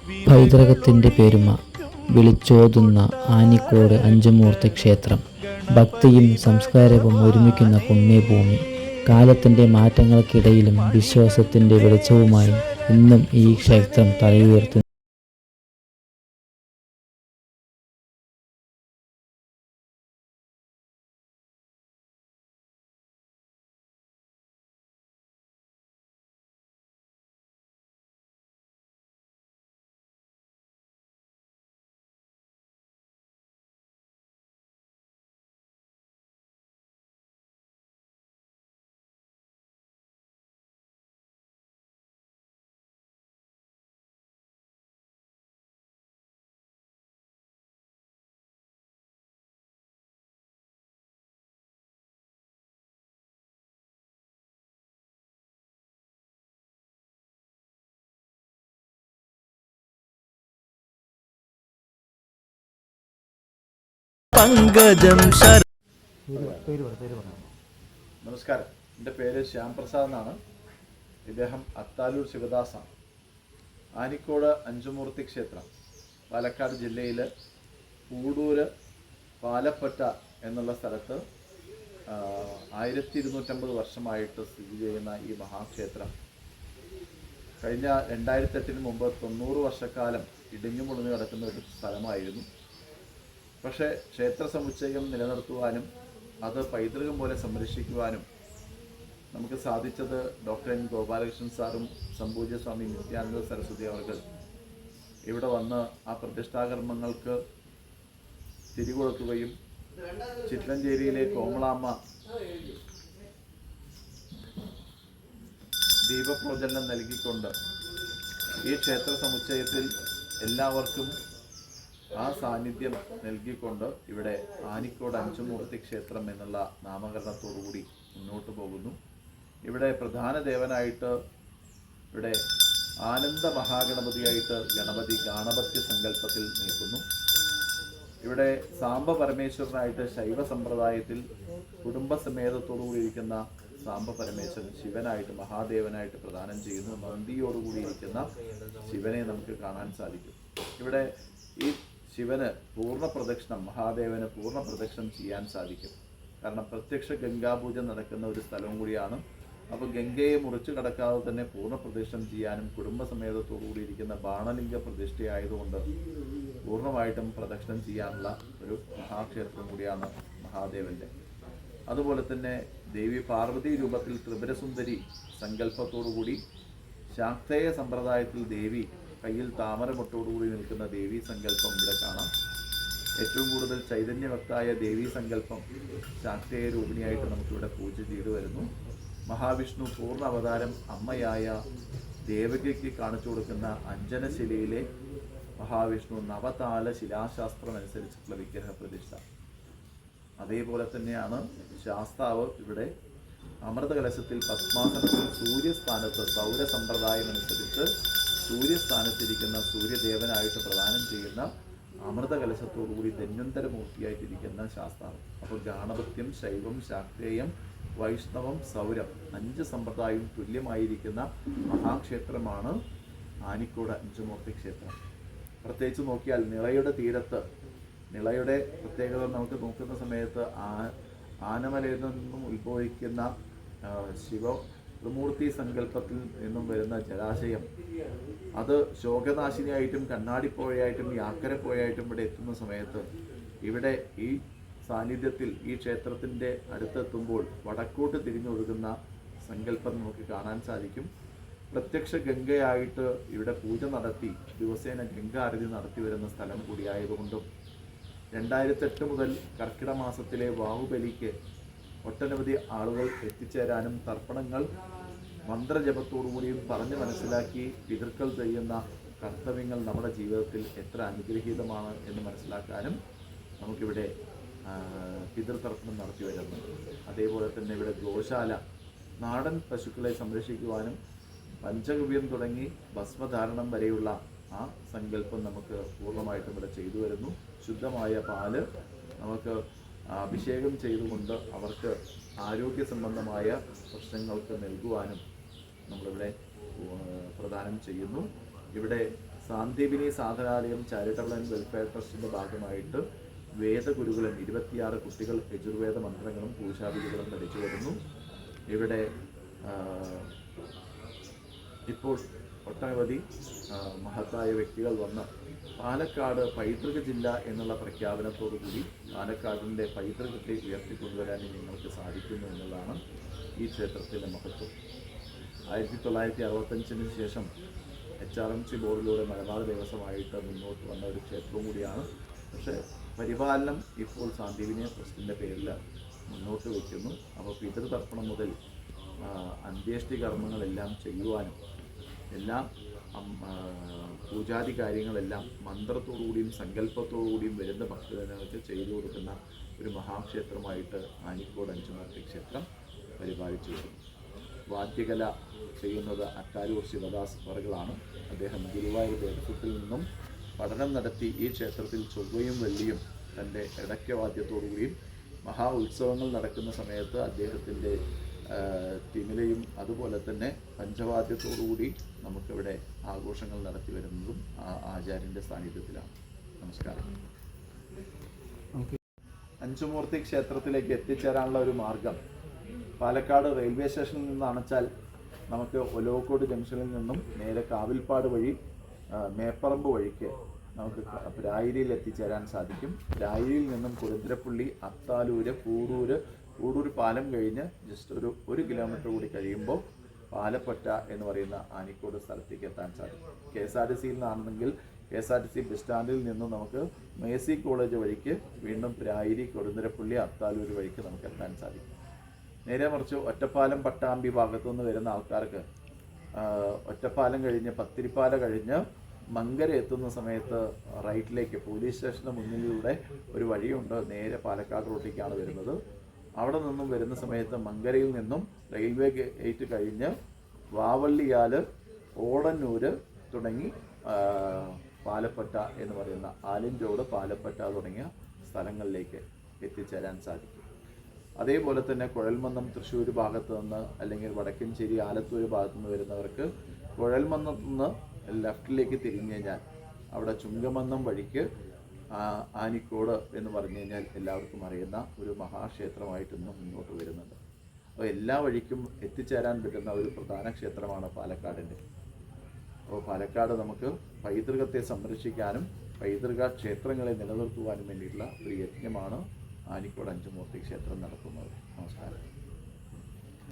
പൈതൃകത്തിൻ്റെ പെരുമ വിളിച്ചോതുന്ന ആനിക്കോട് അഞ്ചുമൂർത്തി ക്ഷേത്രം. ഭക്തിയും സംസ്കാരവും ഒരുമിക്കുന്ന പുണ്യഭൂമി. കാലത്തിൻ്റെ മാറ്റങ്ങൾക്കിടയിലും വിശ്വാസത്തിൻ്റെ വെളിച്ചവുമായി ഇന്നും ഈ ക്ഷേത്രം തലയുയർത്തുന്നു. നമസ്കാരം, എൻ്റെ പേര് ശ്യാംപ്രസാദ് എന്നാണ്. ഇദ്ദേഹം അത്താലൂർ ശിവദാസാണ്. ആനിക്കോട് അഞ്ചുമൂർത്തി ക്ഷേത്രം പാലക്കാട് ജില്ലയിൽ പൂടൂര് പാലപ്പറ്റ എന്നുള്ള സ്ഥലത്ത് 1250 വർഷമായിട്ട് സ്ഥിതി ചെയ്യുന്ന ഈ മഹാക്ഷേത്രം കഴിഞ്ഞ 2008 മുമ്പ് 90 വർഷക്കാലം ഇടിഞ്ഞു മുളിഞ്ഞു കിടക്കുന്ന ഒരു സ്ഥലമായിരുന്നു. പക്ഷേ ക്ഷേത്ര സമുച്ചയം നിലനിർത്തുവാനും അത് പൈതൃകം പോലെ സംരക്ഷിക്കുവാനും നമുക്ക് സാധിച്ചത് ഡോക്ടർ എൻ ഗോപാലകൃഷ്ണൻ സാറും സംപൂജ്യ സ്വാമി നിത്യാനന്ദ സരസ്വതി അവർ ഇവിടെ വന്ന് ആ പ്രതിഷ്ഠാകർമ്മങ്ങൾക്ക് തിരികൊടുക്കുകയും ചിത്രഞ്ചേരിയിലെ കോമളാമ്മ ദീപപ്രോജ്വലനം നൽകിക്കൊണ്ട് ഈ ക്ഷേത്ര സമുച്ചയത്തിൽ എല്ലാവർക്കും ആ സാന്നിധ്യം നൽകിക്കൊണ്ട് ഇവിടെ ആനിക്കോട് അഞ്ചുമൂർത്തി ക്ഷേത്രം എന്നുള്ള നാമകരണത്തോടുകൂടി മുന്നോട്ട് പോകുന്നു. ഇവിടെ പ്രധാന ദേവനായിട്ട് ഇവിടെ ആനന്ദ മഹാഗണപതിയായിട്ട് ഗണപതി ഗാണപത്യ സങ്കല്പത്തിൽ നിൽക്കുന്നു. ഇവിടെ സാംബ പരമേശ്വരനായിട്ട് ശൈവ സമ്പ്രദായത്തിൽ കുടുംബസമേതത്തോടുകൂടി ഇരിക്കുന്ന സാംബ പരമേശ്വരൻ ശിവനായിട്ട് മഹാദേവനായിട്ട് പ്രദാനം ചെയ്യുന്നു. നന്ദിയോടുകൂടി ഇരിക്കുന്ന ശിവനെ നമുക്ക് കാണാൻ സാധിക്കും. ഇവിടെ ഈ ശിവന് പൂർണ്ണ പ്രദക്ഷിണം, മഹാദേവന് പൂർണ്ണ പ്രദക്ഷിണം ചെയ്യാൻ സാധിക്കും. കാരണം പ്രത്യക്ഷ ഗംഗാപൂജ നടക്കുന്ന ഒരു സ്ഥലവും കൂടിയാണ്. അപ്പോൾ ഗംഗയെ മുറിച്ചു കടക്കാതെ തന്നെ പൂർണ്ണ പ്രദക്ഷിണം ചെയ്യാനും കുടുംബസമേതത്തോടുകൂടി ഇരിക്കുന്ന ബാണലിംഗ പ്രതിഷ്ഠയായതുകൊണ്ട് പൂർണ്ണമായിട്ടും പ്രദക്ഷിണം ചെയ്യാനുള്ള ഒരു മഹാക്ഷേത്രം കൂടിയാണ് മഹാദേവൻ്റെ. അതുപോലെ തന്നെ ദേവി പാർവതി രൂപത്തിൽ ത്രിപുരസുന്ദരി സങ്കല്പത്തോടുകൂടി ശാക്തേയ സമ്പ്രദായത്തിൽ ദേവി കയ്യിൽ താമരമൊട്ടോടുകൂടി നിൽക്കുന്ന ദേവീ സങ്കല്പം ഇവിടെ കാണാം. ഏറ്റവും കൂടുതൽ ചൈതന്യവക്തായ ദേവീ സങ്കല്പം ശാക്തേയ രൂപിണിയായിട്ട് നമുക്കിവിടെ പൂജ ചെയ്തു വരുന്നു. മഹാവിഷ്ണു പൂർണ്ണ അവതാരം അമ്മയായ ദേവകിക്ക് കാണിച്ചു കൊടുക്കുന്ന അഞ്ജനശിലയിലെ മഹാവിഷ്ണു നവതാല ശിലാശാസ്ത്രം അനുസരിച്ചിട്ടുള്ള വിഗ്രഹ പ്രതിഷ്ഠ. അതേപോലെ തന്നെയാണ് ശാസ്താവ് ഇവിടെ അമൃതകലശത്തിൽ പത്മാസനത്തിൽ സൂര്യസ്ഥാനത്ത് സൗരസമ്പ്രദായം അനുസരിച്ച് സൂര്യസ്ഥാനത്തിരിക്കുന്ന സൂര്യദേവനായിട്ട് പ്രദാനം ചെയ്യുന്ന അമൃതകലശത്തോടുകൂടി ധന്വന്തരമൂർത്തിയായിട്ടിരിക്കുന്ന ശാസ്താവ്. അപ്പോൾ ഗാണപത്യം, ശൈവം, ശാക്തേയം, വൈഷ്ണവം, സൗരം 5 സമ്പ്രദായവും തുല്യമായിരിക്കുന്ന മഹാക്ഷേത്രമാണ് ആനിക്കോട് അഞ്ചുമൂർത്തി ക്ഷേത്രം. പ്രത്യേകിച്ച് നോക്കിയാൽ നിളയുടെ തീരത്ത്, നിളയുടെ പ്രത്യേകത നമുക്ക് നോക്കുന്ന സമയത്ത് ആനമലയിൽ നിന്നും ഉത്ഭവിക്കുന്ന ശിവ ത്രിമൂർത്തി സങ്കല്പത്തിൽ നിന്നും വരുന്ന ജലാശയം അത് ശോകനാശിനിയായിട്ടും കണ്ണാടിപ്പോഴയായിട്ടും യാക്കരപ്പോഴയായിട്ടും ഇവിടെ എത്തുന്ന സമയത്ത് ഇവിടെ ഈ സാന്നിധ്യത്തിൽ ഈ ക്ഷേത്രത്തിൻ്റെ അടുത്തെത്തുമ്പോൾ വടക്കോട്ട് തിരിഞ്ഞൊഴുകുന്ന സങ്കല്പം നമുക്ക് കാണാൻ സാധിക്കും. പ്രത്യക്ഷ ഗംഗയായിട്ട് ഇവിടെ പൂജ നടത്തി ദിവസേന ഗംഗാരതി നടത്തി വരുന്ന സ്ഥലം കൂടിയായതുകൊണ്ടും 2008 മുതൽ കർക്കിട മാസത്തിലെ ബാഹുബലിക്ക് ഒട്ടനവധി ആളുകൾ എത്തിച്ചേരാനും തർപ്പണങ്ങൾ മന്ത്രജപത്തോടുകൂടിയും പറഞ്ഞ് മനസ്സിലാക്കി പിതൃക്കൾ ചെയ്യുന്ന കർത്തവ്യങ്ങൾ നമ്മുടെ ജീവിതത്തിൽ എത്ര അനുഗ്രഹീതമാണ് എന്ന് മനസ്സിലാക്കാനും നമുക്കിവിടെ പിതൃതർപ്പണം നടത്തി വരുന്നു. അതേപോലെ തന്നെ ഇവിടെ ഗോശാല, നാടൻ പശുക്കളെ സംരക്ഷിക്കുവാനും പഞ്ചഗവ്യം തുടങ്ങി ഭസ്മധാരണം വരെയുള്ള ആ സങ്കല്പം നമുക്ക് പൂർണ്ണമായിട്ടും ഇവിടെ ചെയ്തു വരുന്നു. ശുദ്ധമായ പാല് നമുക്ക് അഭിഷേകം ചെയ്തുകൊണ്ട് അവർക്ക് ആരോഗ്യ സംബന്ധമായ പ്രശ്നങ്ങൾക്ക് നൽകുവാനും നമ്മളിവിടെ പ്രദാനം ചെയ്യുന്നു. ഇവിടെ Sandeepani Sadhanalaya charitable and welfare ട്രസ്റ്റിൻ്റെ ഭാഗമായിട്ട് വേദഗുരുകുലം 26 കുട്ടികൾ യജുർവേദ മന്ത്രങ്ങളും പൂജാവിധികളും പഠിച്ചു വരുന്നു. ഇവിടെ ഇപ്പോൾ ഒട്ടനവധി മഹത്തായ വ്യക്തികൾ വന്ന് പാലക്കാട് പൈതൃക ജില്ല എന്നുള്ള പ്രഖ്യാപനത്തോടുകൂടി പാലക്കാടിൻ്റെ പൈതൃകത്തെ ഉയർത്തിക്കൊണ്ടുവരാൻ നിങ്ങൾക്ക് സാധിക്കുന്നു എന്നുള്ളതാണ് ഈ ക്ഷേത്രത്തിൻ്റെ മഹത്വം. 1965 ശേഷം HRMC ബോർഡിലൂടെ മലബാർ ദേവസ്വമായിട്ട് മുന്നോട്ട് വന്ന ഒരു ക്ഷേത്രവും കൂടിയാണ്. പക്ഷേ പരിപാലനം ഇപ്പോൾ സാന്ദീപിനി ട്രസ്റ്റിൻ്റെ പേരിൽ മുന്നോട്ട് വയ്ക്കുന്നു. അപ്പോൾ പിതൃതർപ്പണം മുതൽ അന്ത്യേഷ്ടി കർമ്മങ്ങളെല്ലാം ചെയ്യുവാനും എല്ലാം പൂജാതി കാര്യങ്ങളെല്ലാം മന്ത്രത്തോടുകൂടിയും സങ്കല്പത്തോടുകൂടിയും വരുന്ന ഭക്തജനങ്ങൾക്ക് ചെയ്തു കൊടുക്കുന്ന ഒരു മഹാക്ഷേത്രമായിട്ട് ആനിക്കോട് അഞ്ചുമൂർത്തി ക്ഷേത്രം പരിപാലിച്ചു വരുന്നു. വാദ്യകല ചെയ്യുന്നത് അക്കാരൂർ ശിവദാസ് അവറുകളാണ്. അദ്ദേഹം ഗുരുവായൂർ ദേവസ്വത്തിൽ നിന്നും പഠനം നടത്തി ഈ ക്ഷേത്രത്തിൽ ചൊവ്വയും വെള്ളിയും തൻ്റെ ഇടയ്ക്കവാദ്യത്തോടുകൂടിയും മഹാ ഉത്സവങ്ങൾ നടക്കുന്ന സമയത്ത് അദ്ദേഹത്തിൻ്റെ തിമിലയും അതുപോലെ തന്നെ പഞ്ചവാദ്യത്തോടുകൂടി നമുക്കിവിടെ ആഘോഷങ്ങൾ നടത്തി വരുന്നതും ആചാര്യൻ്റെ സാന്നിധ്യത്തിലാണ്. നമസ്കാരം. അഞ്ചുമൂർത്തി ക്ഷേത്രത്തിലേക്ക് എത്തിച്ചേരാനുള്ള ഒരു മാർഗം പാലക്കാട് റെയിൽവേ സ്റ്റേഷനിൽ നിന്നാണെച്ചാൽ നമുക്ക് ഒലോക്കോട് ജംഗ്ഷനിൽ നിന്നും നേരെ കാവിൽപ്പാട് വഴി മേപ്പറമ്പ് വഴിക്ക് നമുക്ക് രായിരിയിൽ എത്തിച്ചേരാൻ സാധിക്കും. രായിരിയിൽ നിന്നും കുരുന്തരപ്പള്ളി, അത്താലൂര്, കൂടൂർ പാലം കഴിഞ്ഞ് ജസ്റ്റ് ഒരു കിലോമീറ്റർ കൂടി കഴിയുമ്പോൾ പാലപ്പറ്റ എന്ന് പറയുന്ന ആനിക്കോട് സ്ഥലത്തേക്ക് എത്താൻ സാധിക്കും. KSRTC നിന്നാണെങ്കിൽ KSRTC ബസ് സ്റ്റാൻഡിൽ നിന്നും നമുക്ക് മേഴ്സി കോളേജ് വഴിക്ക് വീണ്ടും രായിരി, കൊടുന്തരപ്പള്ളി, അത്താലൂർ വഴിക്ക് നമുക്ക് എത്താൻ സാധിക്കും. നേരെ മറിച്ച് ഒറ്റപ്പാലം പട്ടാമ്പി ഭാഗത്തുനിന്ന് വരുന്ന ആൾക്കാർക്ക് ഒറ്റപ്പാലം കഴിഞ്ഞ് പത്തിരിപ്പാല കഴിഞ്ഞ് മങ്കര എത്തുന്ന സമയത്ത് റൈറ്റിലേക്ക് പോലീസ് സ്റ്റേഷന് മുന്നിലൂടെ ഒരു വഴിയുണ്ട്. നേരെ പാലക്കാട് റൂട്ടിലേക്കാണ് വരുന്നത്. അവിടെ നിന്നും വരുന്ന സമയത്ത് മങ്കരയിൽ നിന്നും റെയിൽവേ ഗേറ്റ് കഴിഞ്ഞ് വാവള്ളിയാൽ, ഓടന്നൂർ തുടങ്ങി പാലപ്പറ്റ എന്ന് പറയുന്ന ആലിൻചോട്, പാലപ്പറ്റ തുടങ്ങിയ സ്ഥലങ്ങളിലേക്ക് എത്തിച്ചേരാൻ സാധിക്കും. അതേപോലെ തന്നെ കുഴൽമന്നം തൃശ്ശൂർ ഭാഗത്ത് നിന്ന് അല്ലെങ്കിൽ വടക്കഞ്ചേരി, ആലത്തൂർ ഭാഗത്തു നിന്ന് വരുന്നവർക്ക് കുഴൽമന്നത്ത് നിന്ന് ലെഫ്റ്റിലേക്ക് തിരിഞ്ഞു കഴിഞ്ഞാൽ അവിടെ ചുങ്കമന്നം വഴിക്ക് ആനിക്കോട് എന്ന് പറഞ്ഞു കഴിഞ്ഞാൽ എല്ലാവർക്കും അറിയുന്ന ഒരു മഹാക്ഷേത്രമായിട്ട് ഇന്ന് മുന്നോട്ട് വരുന്നുണ്ട്. അപ്പോൾ എല്ലാ വഴിക്കും എത്തിച്ചേരാൻ പറ്റുന്ന ഒരു പ്രധാന ക്ഷേത്രമാണ് പാലക്കാടിൻ്റെ. അപ്പോൾ പാലക്കാട് നമുക്ക് പൈതൃകത്തെ സംരക്ഷിക്കാനും പൈതൃക ക്ഷേത്രങ്ങളെ നിലനിർത്തുവാനും വേണ്ടിയിട്ടുള്ള ഒരു യജ്ഞമാണ് ആനിക്കോട് അഞ്ചുമൂർത്തി ക്ഷേത്രം നടത്തുന്നത്. നമസ്കാരം.